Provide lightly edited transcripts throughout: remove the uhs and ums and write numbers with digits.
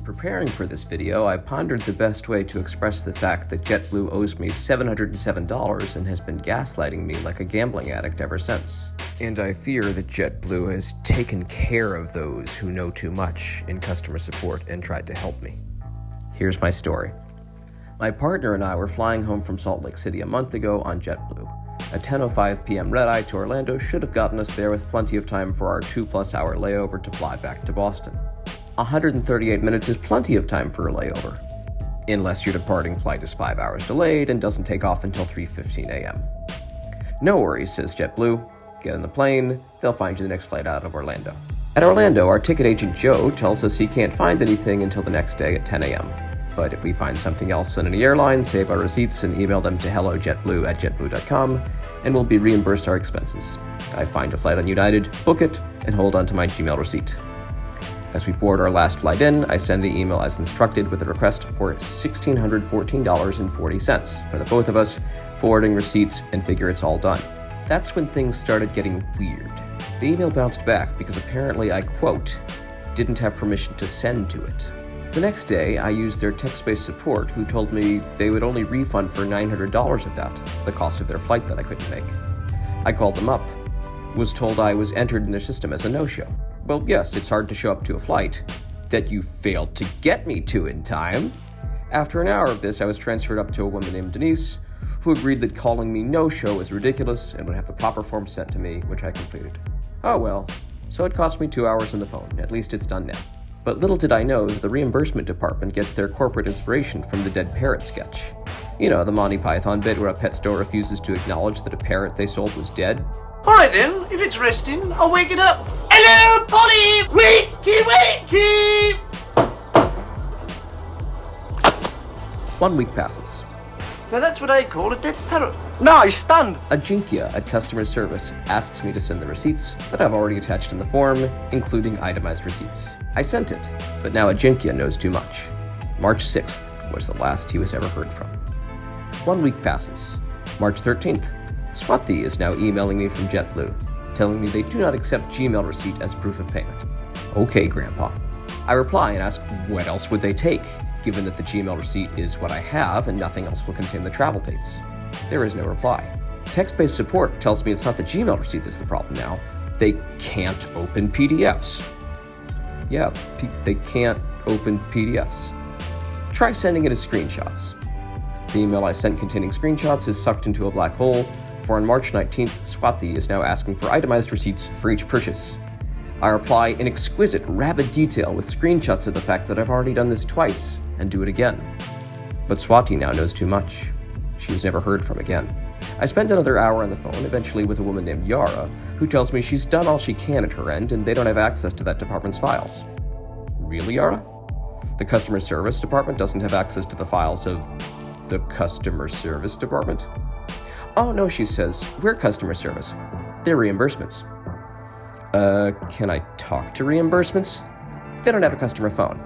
preparing for this video, I pondered the best way to express the fact that JetBlue owes me $707 and has been gaslighting me like a gambling addict ever since. And I fear that JetBlue has taken care of those who know too much in customer support and tried to help me. Here's my story. My partner and I were flying home from Salt Lake City a month ago on JetBlue. A 10:05 p.m. red-eye to Orlando should have gotten us there with plenty of time for our 2+ hour layover to fly back to Boston. 138 minutes is plenty of time for a layover, unless your departing flight is 5 hours delayed and doesn't take off until 3:15 a.m. No worries, says JetBlue. Get in the plane, they'll find you the next flight out of Orlando. At Orlando, our ticket agent Joe tells us he can't find anything until the next day at 10 a.m. But if we find something else in any airline, save our receipts and email them to hello.jetblue@jetblue.com, and we'll be reimbursed our expenses. I find a flight on United, book it, and hold on to my Gmail receipt. As we board our last flight in, I send the email as instructed with a request for $1,614.40 for the both of us, forwarding receipts, and figure it's all done. That's when things started getting weird. The email bounced back because apparently I, quote, didn't have permission to send to it. The next day, I used their text-based support, who told me they would only refund for $900 of that, the cost of their flight that I couldn't make. I called them up, was told I was entered in their system as a no-show. Well, yes, it's hard to show up to a flight that you failed to get me to in time. After an hour of this, I was transferred up to a woman named Denise, who agreed that calling me no-show was ridiculous and would have the proper form sent to me, which I completed. Oh well, so it cost me 2 hours on the phone. At least it's done now. But little did I know that the reimbursement department gets their corporate inspiration from the dead parrot sketch. You know, the Monty Python bit where a pet store refuses to acknowledge that a parrot they sold was dead. Alright then, if it's resting, I'll wake it up. Hello, Polly! Wakey, wakey! 1 week passes. Now that's what I call a dead parrot. Now stand! Ajinkia at customer service asks me to send the receipts that I've already attached in the form, including itemized receipts. I sent it, but now Ajinkia knows too much. March 6th was the last he was ever heard from. 1 week passes. March 13th. Swati is now emailing me from JetBlue, telling me they do not accept Gmail receipt as proof of payment. Okay, Grandpa. I reply and ask what else would they take, given that the Gmail receipt is what I have and nothing else will contain the travel dates. There is no reply. Text-based support tells me it's not the Gmail receipt that's the problem now. They can't open PDFs. Yeah, they can't open PDFs. Try sending it as screenshots. The email I sent containing screenshots is sucked into a black hole, for on March 19th, Swati is now asking for itemized receipts for each purchase. I reply in exquisite, rabid detail with screenshots of the fact that I've already done this twice, and do it again. But Swati now knows too much. She was never heard from again. I spent another hour on the phone, eventually with a woman named Yara, who tells me she's done all she can at her end and they don't have access to that department's files. Really, Yara? The customer service department doesn't have access to the files of the customer service department? Oh no, she says, we're customer service. They're reimbursements. Can I talk to reimbursements? They don't have a customer phone.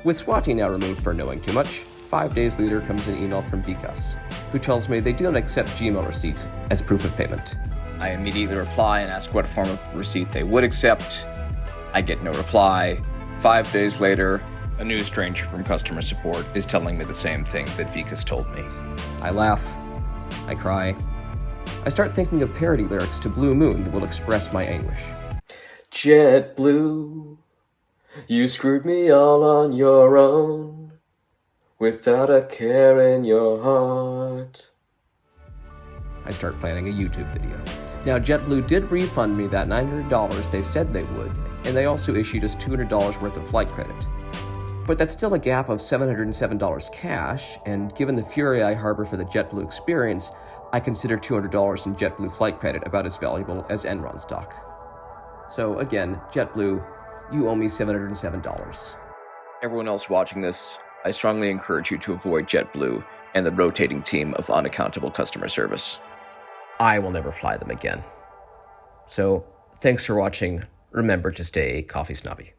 With Swati now removed for knowing too much, 5 days later comes an email from Vikas, who tells me they do not accept Gmail receipt as proof of payment. I immediately reply and ask what form of receipt they would accept. I get no reply. 5 days later, a new stranger from customer support is telling me the same thing that Vikas told me. I laugh. I cry. I start thinking of parody lyrics to Blue Moon that will express my anguish. JetBlue, you screwed me all on your own, without a care in your heart. I start planning a YouTube video. Now, JetBlue did refund me that $900 they said they would, and they also issued us $200 worth of flight credit. But that's still a gap of $707 cash, and given the fury I harbor for the JetBlue experience, I consider $200 in JetBlue flight credit about as valuable as Enron stock. So again, JetBlue, you owe me $707. Everyone else watching this, I strongly encourage you to avoid JetBlue and the rotating team of unaccountable customer service. I will never fly them again. So, thanks for watching. Remember to stay coffee snobby.